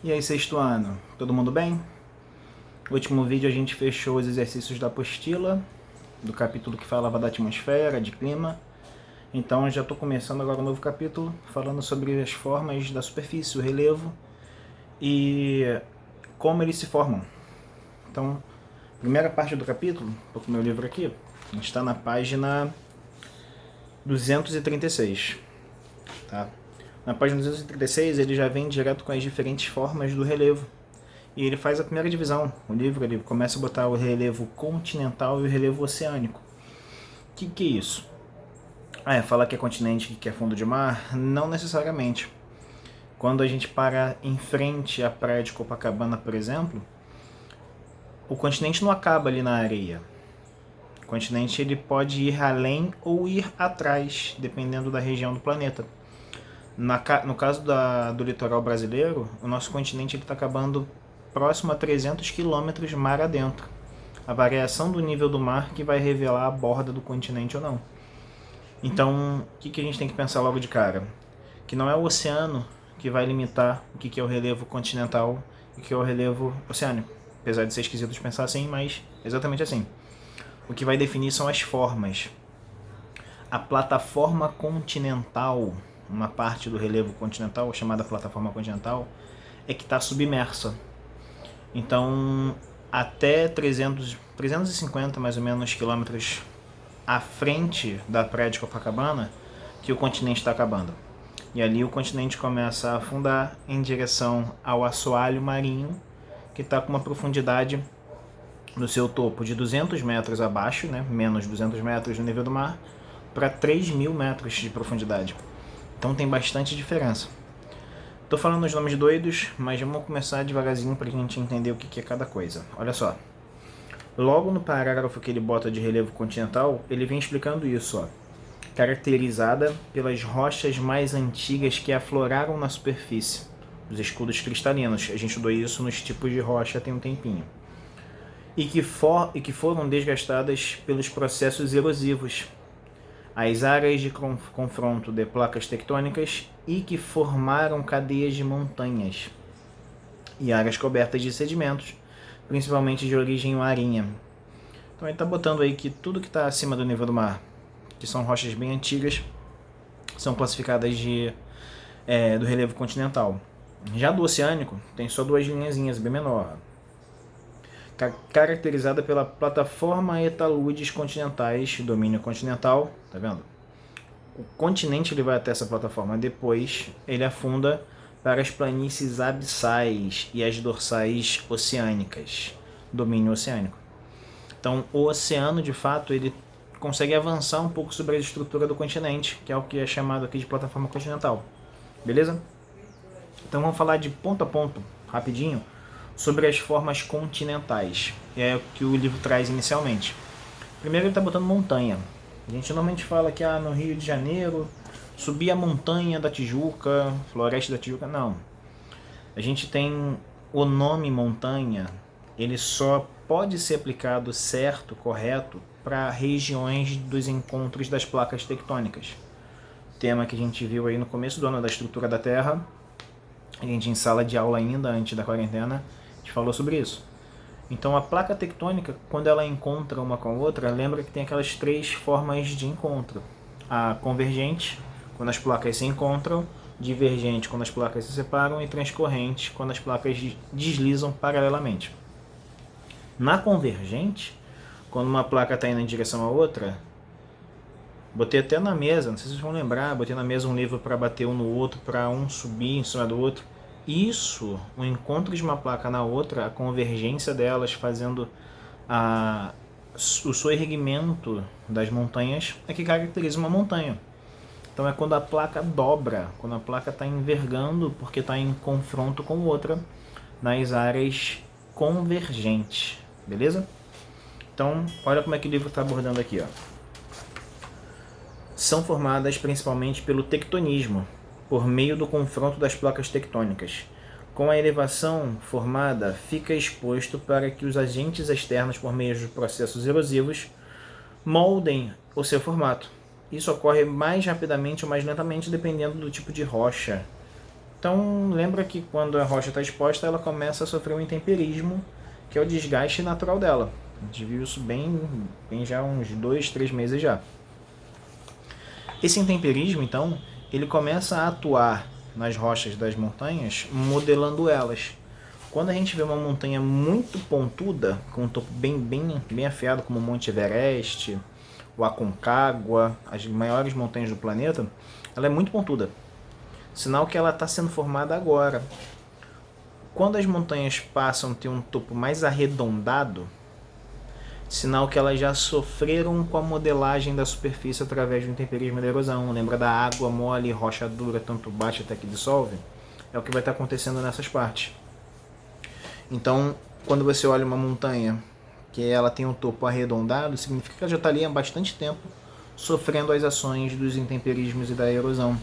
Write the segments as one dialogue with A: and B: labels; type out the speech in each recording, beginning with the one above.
A: E aí, sexto ano, todo mundo bem? No último vídeo a gente fechou os exercícios da apostila, do capítulo que falava da atmosfera, de clima. Então já estou começando agora um novo capítulo, falando sobre as formas da superfície, o relevo e como eles se formam. Então, primeira parte do capítulo, estou com o meu livro aqui, a gente está na página 236, tá? Na página 236 ele já vem direto com as diferentes formas do relevo. E ele faz a primeira divisão. O livro ele começa a botar o relevo continental e o relevo oceânico. O que é isso? Fala que é continente, que é fundo de mar? Não necessariamente. Quando a gente para em frente à praia de Copacabana, por exemplo, o continente não acaba ali na areia. O continente ele pode ir além ou ir atrás, dependendo da região do planeta. No caso do litoral brasileiro, o nosso continente está acabando próximo a 300 quilômetros mar adentro. A variação do nível do mar que vai revelar a borda do continente ou não. Então, o que a gente tem que pensar logo de cara? Que não é o oceano que vai limitar o que é o relevo continental e o que é o relevo oceânico. Apesar de ser esquisito de pensar assim, mas exatamente assim. O que vai definir são as formas. A plataforma continental, uma parte do relevo continental, chamada plataforma continental, é que está submersa. Então, até 350 mais ou menos quilômetros à frente da praia de Copacabana, que o continente está acabando. E ali o continente começa a afundar em direção ao assoalho marinho, que está com uma profundidade no seu topo de 200 metros abaixo, né, menos 200 metros do nível do mar, para 3.000 metros de profundidade. Então tem bastante diferença. Tô falando os nomes doidos, mas vamos começar devagarzinho para a gente entender o que é cada coisa. Olha só. Logo no parágrafo que ele bota de relevo continental, ele vem explicando isso, ó. Caracterizada pelas rochas mais antigas que afloraram na superfície, os escudos cristalinos. A gente estudou isso nos tipos de rocha tem um tempinho. E que foram desgastadas pelos processos erosivos, as áreas de confronto de placas tectônicas e que formaram cadeias de montanhas e áreas cobertas de sedimentos, principalmente de origem marinha. Então ele está botando aí que tudo que está acima do nível do mar, que são rochas bem antigas, são classificadas do relevo continental. Já do oceânico, tem só duas linhazinhas bem menor, caracterizada pela plataforma e taludes continentais, domínio continental, tá vendo? O continente ele vai até essa plataforma, depois ele afunda para as planícies abissais e as dorsais oceânicas, domínio oceânico. Então o oceano de fato ele consegue avançar um pouco sobre a estrutura do continente, que é o que é chamado aqui de plataforma continental, beleza? Então vamos falar de ponto a ponto, rapidinho, sobre as formas continentais, é o que o livro traz inicialmente. Primeiro ele está botando montanha. A gente normalmente fala que no Rio de Janeiro, subir a montanha da Tijuca, floresta da Tijuca, não. A gente tem o nome montanha, ele só pode ser aplicado certo, correto, para regiões dos encontros das placas tectônicas. Tema que a gente viu aí no começo do ano da estrutura da Terra, a gente em sala de aula ainda, antes da quarentena, a gente falou sobre isso. Então a placa tectônica, quando ela encontra uma com a outra, lembra que tem aquelas três formas de encontro. A convergente, quando as placas se encontram, divergente, quando as placas se separam, e transcorrente, quando as placas deslizam paralelamente. Na convergente, quando uma placa está indo em direção à outra, botei até na mesa, não sei se vocês vão lembrar, botei na mesa um livro para bater um no outro, para um subir em cima do outro. Isso, o encontro de uma placa na outra, a convergência delas fazendo o soerguimento das montanhas é que caracteriza uma montanha. Então é quando a placa dobra, quando a placa está envergando porque está em confronto com outra nas áreas convergentes, beleza? Então olha como é que o livro está abordando aqui, ó. São formadas principalmente pelo tectonismo, por meio do confronto das placas tectônicas. Com a elevação formada, fica exposto para que os agentes externos, por meio de processos erosivos, moldem o seu formato. Isso ocorre mais rapidamente ou mais lentamente, dependendo do tipo de rocha Então, lembra que quando a rocha está exposta, ela começa a sofrer um intemperismo, que é o desgaste natural dela. A gente viu isso bem já há uns 2, 3 meses já. Esse intemperismo, então, ele começa a atuar nas rochas das montanhas, modelando elas. Quando a gente vê uma montanha muito pontuda, com um topo bem afiado, como o Monte Everest, o Aconcagua, as maiores montanhas do planeta, ela é muito pontuda. Sinal que ela está sendo formada agora. Quando as montanhas passam a ter um topo mais arredondado, sinal que elas já sofreram com a modelagem da superfície através do intemperismo e da erosão. Lembra da água mole, rocha dura, tanto bate até que dissolve? É o que vai estar acontecendo nessas partes. Então, quando você olha uma montanha que ela tem um topo arredondado, significa que ela já está ali há bastante tempo sofrendo as ações dos intemperismos e da erosão.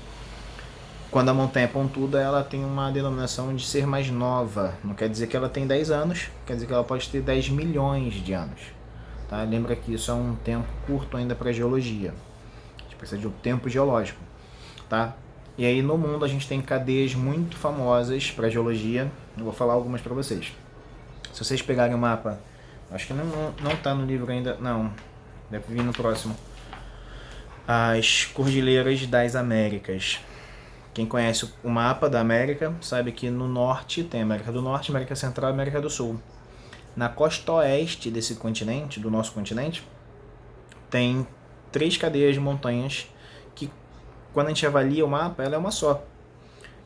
A: Quando a montanha é pontuda, ela tem uma denominação de ser mais nova. Não quer dizer que ela tem 10 anos, quer dizer que ela pode ter 10 milhões de anos. Tá? Lembra que isso é um tempo curto ainda para a geologia. A gente precisa de um tempo geológico. Tá? E aí no mundo a gente tem cadeias muito famosas para geologia. Eu vou falar algumas para vocês. Se vocês pegarem o mapa, acho que não está no livro ainda, não, deve vir no próximo. As Cordilheiras das Américas. Quem conhece o mapa da América sabe que no norte tem América do Norte, América Central e América do Sul. Na costa oeste desse continente, do nosso continente, tem 3 cadeias de montanhas que, quando a gente avalia o mapa, ela é uma só.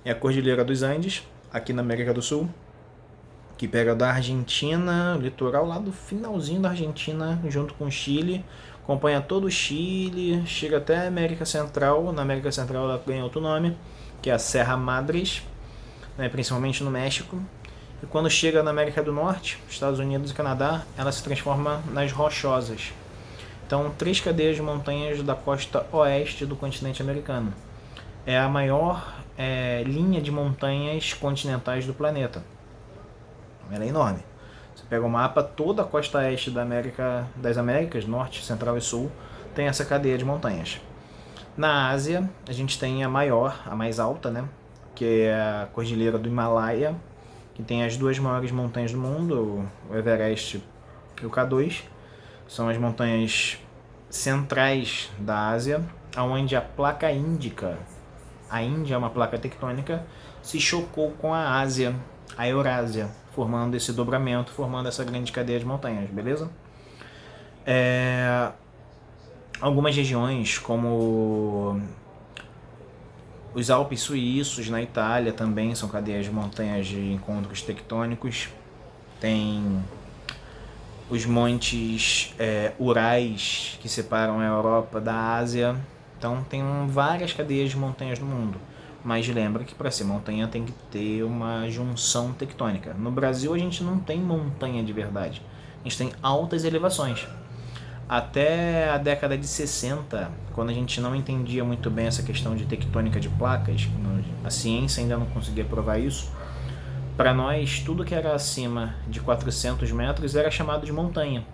A: É a Cordilheira dos Andes, aqui na América do Sul, que pega da Argentina, o litoral lá do finalzinho da Argentina, junto com o Chile, acompanha todo o Chile, chega até a América Central. Na América Central ela ganha outro nome, que é a Serra Madres, né, principalmente no México. E quando chega na América do Norte, Estados Unidos e Canadá, ela se transforma nas Rochosas. Então, 3 cadeias de montanhas da costa oeste do continente americano. É a maior linha de montanhas continentais do planeta. Ela é enorme. Você pega o mapa, toda a costa oeste das Américas, Norte, Central e Sul, tem essa cadeia de montanhas. Na Ásia, a gente tem a maior, a mais alta, né? Que é a Cordilheira do Himalaia, que tem as 2 maiores montanhas do mundo, o Everest e o K2. São as montanhas centrais da Ásia, onde a placa índica, a Índia é uma placa tectônica, se chocou com a Ásia, a Eurásia, formando esse dobramento, formando essa grande cadeia de montanhas, beleza? Algumas regiões, como os Alpes suíços na Itália, também são cadeias de montanhas de encontros tectônicos. Tem os montes Urais, que separam a Europa da Ásia. Então tem várias cadeias de montanhas no mundo. Mas lembra que para ser montanha tem que ter uma junção tectônica. No Brasil a gente não tem montanha de verdade. A gente tem altas elevações. Até a década de 60, quando a gente não entendia muito bem essa questão de tectônica de placas, a ciência ainda não conseguia provar isso, para nós tudo que era acima de 400 metros era chamado de montanha.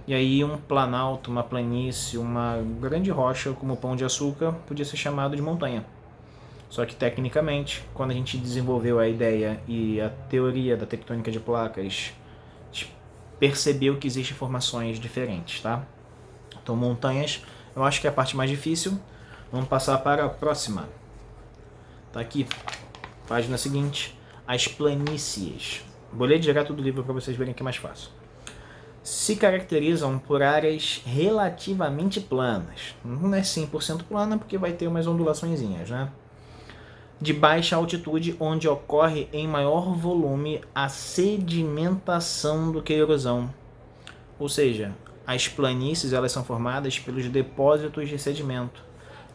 A: E aí um planalto, uma planície, uma grande rocha como o Pão de Açúcar podia ser chamado de montanha. Só que tecnicamente, quando a gente desenvolveu a ideia e a teoria da tectônica de placas, percebeu que existem formações diferentes, tá? Então montanhas, eu acho que é a parte mais difícil. Vamos passar para a próxima. Tá aqui, página seguinte, as planícies. Vou ler direto do livro para vocês verem que é mais fácil. Se caracterizam por áreas relativamente planas. Não é 100% plana porque vai ter umas ondulaçõezinhas, né? De baixa altitude, onde ocorre em maior volume a sedimentação do que a erosão. Ou seja, as planícies elas são formadas pelos depósitos de sedimento.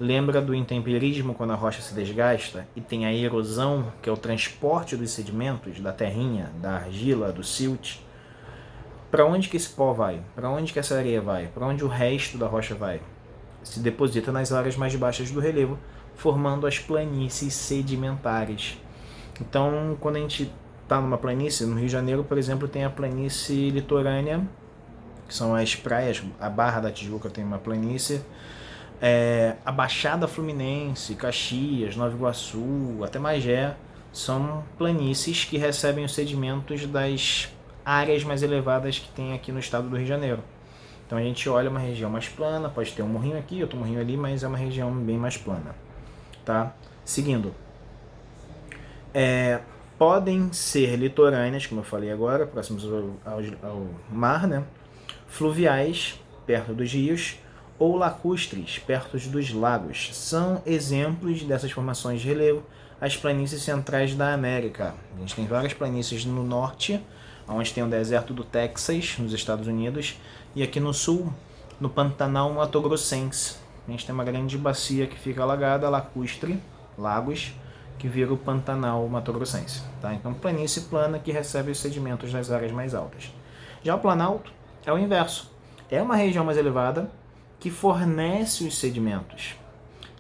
A: Lembra do intemperismo quando a rocha se desgasta e tem a erosão, que é o transporte dos sedimentos, da terrinha, da argila, do silt? Para onde que esse pó vai? Para onde que essa areia vai? Para onde o resto da rocha vai? Se deposita nas áreas mais baixas do relevo, formando as planícies sedimentares. Então, quando a gente está numa planície, no Rio de Janeiro, por exemplo, tem a planície litorânea, que são as praias, a Barra da Tijuca tem uma planície, A Baixada Fluminense, Caxias, Nova Iguaçu, até Magé, são planícies que recebem os sedimentos das áreas mais elevadas que tem aqui no estado do Rio de Janeiro. Então a gente olha uma região mais plana, pode ter um morrinho aqui, outro morrinho ali, mas é uma região bem mais plana. Tá? Seguindo. Podem ser litorâneas, como eu falei agora, próximos ao mar, né? Fluviais, perto dos rios, ou lacustres, perto dos lagos. São exemplos dessas formações de relevo as planícies centrais da América. A gente tem várias planícies no norte, onde tem o deserto do Texas, nos Estados Unidos, e aqui no sul, no Pantanal Mato-Grossense. A gente tem uma grande bacia que fica alagada, lacustre, lagos, que vira o Pantanal Mato-Grossense. Tá? Então, planície plana que recebe os sedimentos das áreas mais altas. Já o Planalto é o inverso. É uma região mais elevada que fornece os sedimentos.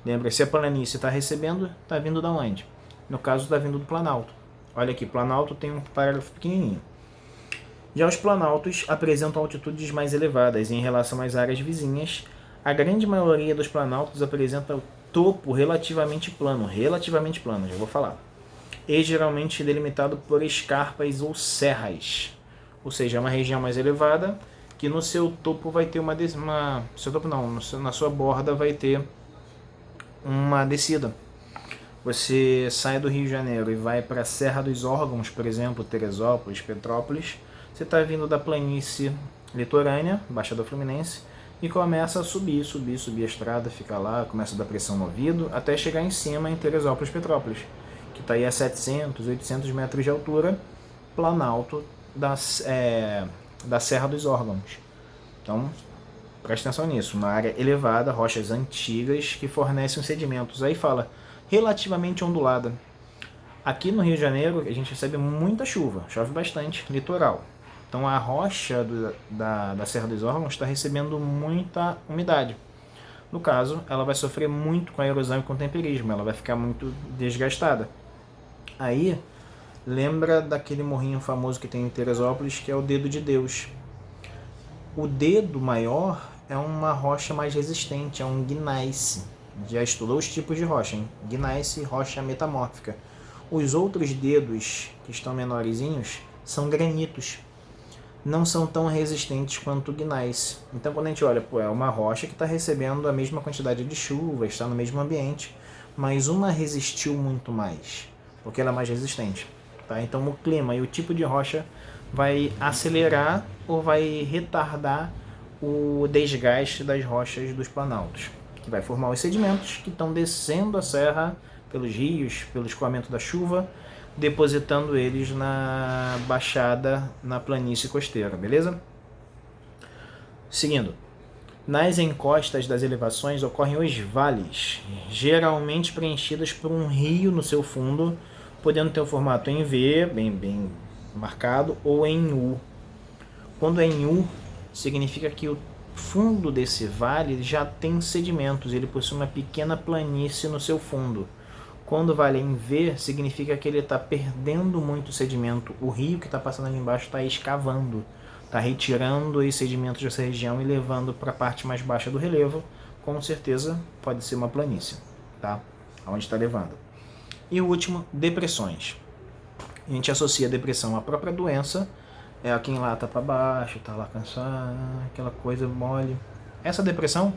A: Lembra, se a planície está recebendo, está vindo da onde? No caso, está vindo do Planalto. Olha aqui, Planalto tem um parágrafo pequenininho. Já os planaltos apresentam altitudes mais elevadas em relação às áreas vizinhas. A grande maioria dos planaltos apresenta o topo relativamente plano, já vou falar, e geralmente delimitado por escarpas ou serras. Ou seja, é uma região mais elevada que no seu topo vai ter na sua borda vai ter uma descida. Você sai do Rio de Janeiro e vai para a Serra dos Órgãos, por exemplo, Teresópolis, Petrópolis. Você está vindo da planície litorânea, Baixada Fluminense, e começa a subir a estrada, fica lá, começa a dar pressão no ouvido, até chegar em cima em Teresópolis, Petrópolis, que está aí a 700, 800 metros de altura, planalto da Serra dos Órgãos. Então, preste atenção nisso, uma área elevada, rochas antigas que fornecem os sedimentos. Aí fala, relativamente ondulada. Aqui no Rio de Janeiro a gente recebe muita chuva, chove bastante, litoral. Então a rocha da Serra dos Órgãos está recebendo muita umidade. No caso, ela vai sofrer muito com a erosão e com o temperismo, ela vai ficar muito desgastada. Aí, lembra daquele morrinho famoso que tem em Teresópolis, que é o Dedo de Deus. O dedo maior é uma rocha mais resistente, é um gneiss. Já estudou os tipos de rocha, hein? Gneiss, rocha metamórfica. Os outros dedos, que estão menorzinhos, são granitos. Não são tão resistentes quanto o gneiss. Então, quando a gente olha, é uma rocha que está recebendo a mesma quantidade de chuva, está no mesmo ambiente, mas uma resistiu muito mais, porque ela é mais resistente. Tá? Então, o clima e o tipo de rocha vai acelerar ou vai retardar o desgaste das rochas dos planaltos, que vai formar os sedimentos que estão descendo a serra pelos rios, pelo escoamento da chuva, depositando eles na baixada, na planície costeira, beleza? Seguindo, nas encostas das elevações ocorrem os vales, geralmente preenchidos por um rio no seu fundo, podendo ter o formato em V, bem marcado, ou em U. Quando é em U, significa que o fundo desse vale já tem sedimentos, ele possui uma pequena planície no seu fundo. Quando o vale é em V, significa que ele está perdendo muito sedimento. O rio que está passando ali embaixo está escavando, está retirando os sedimentos dessa região e levando para a parte mais baixa do relevo. Com certeza pode ser uma planície, tá? Onde está levando. E o último, depressões. A gente associa a depressão à própria doença. É quem lá está para baixo, está lá cansado, aquela coisa mole. Essa depressão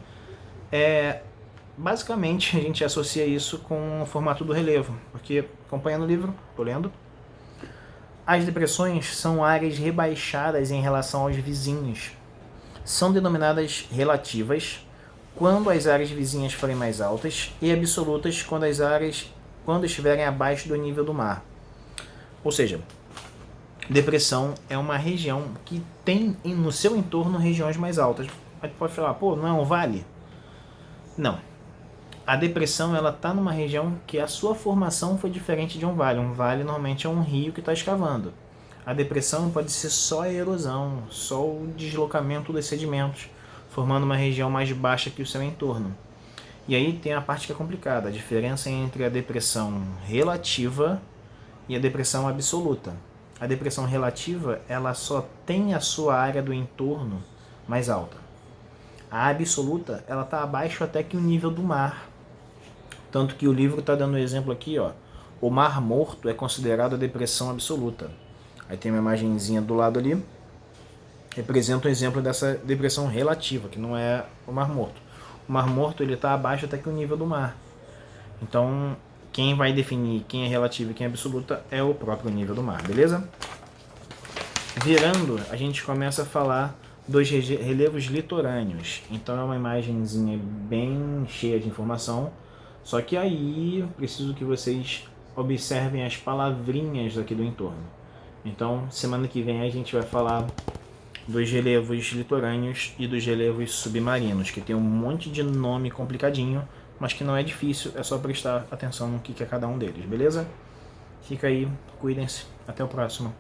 A: basicamente a gente associa isso com o formato do relevo, porque acompanhando o livro, estou lendo, as depressões são áreas rebaixadas em relação aos vizinhos. São denominadas relativas quando as áreas vizinhas forem mais altas e absolutas quando estiverem abaixo do nível do mar. Ou seja, depressão é uma região que tem no seu entorno regiões mais altas. A gente pode falar, não é um vale? Não. A depressão ela está numa região que a sua formação foi diferente de um vale. Um vale normalmente é um rio que está escavando. A depressão pode ser só a erosão, só o deslocamento dos sedimentos, formando uma região mais baixa que o seu entorno. E aí tem a parte que é complicada, a diferença entre a depressão relativa e a depressão absoluta. A depressão relativa ela só tem a sua área do entorno mais alta. A absoluta, ela está abaixo até que o nível do mar. Tanto que o livro está dando um exemplo aqui, ó. O Mar Morto é considerado a depressão absoluta. Aí tem uma imagenzinha do lado ali, representa um exemplo dessa depressão relativa, que não é o Mar Morto. O Mar Morto ele está abaixo até que o nível do mar. Então, quem vai definir quem é relativa e quem é absoluta é o próprio nível do mar, beleza? Virando, a gente começa a falar dos relevos litorâneos. Então é uma imagenzinha bem cheia de informação, só que aí preciso que vocês observem as palavrinhas aqui do entorno. Então, semana que vem a gente vai falar dos relevos litorâneos e dos relevos submarinos, que tem um monte de nome complicadinho, mas que não é difícil, é só prestar atenção no que é cada um deles, beleza? Fica aí, cuidem-se, até o próximo.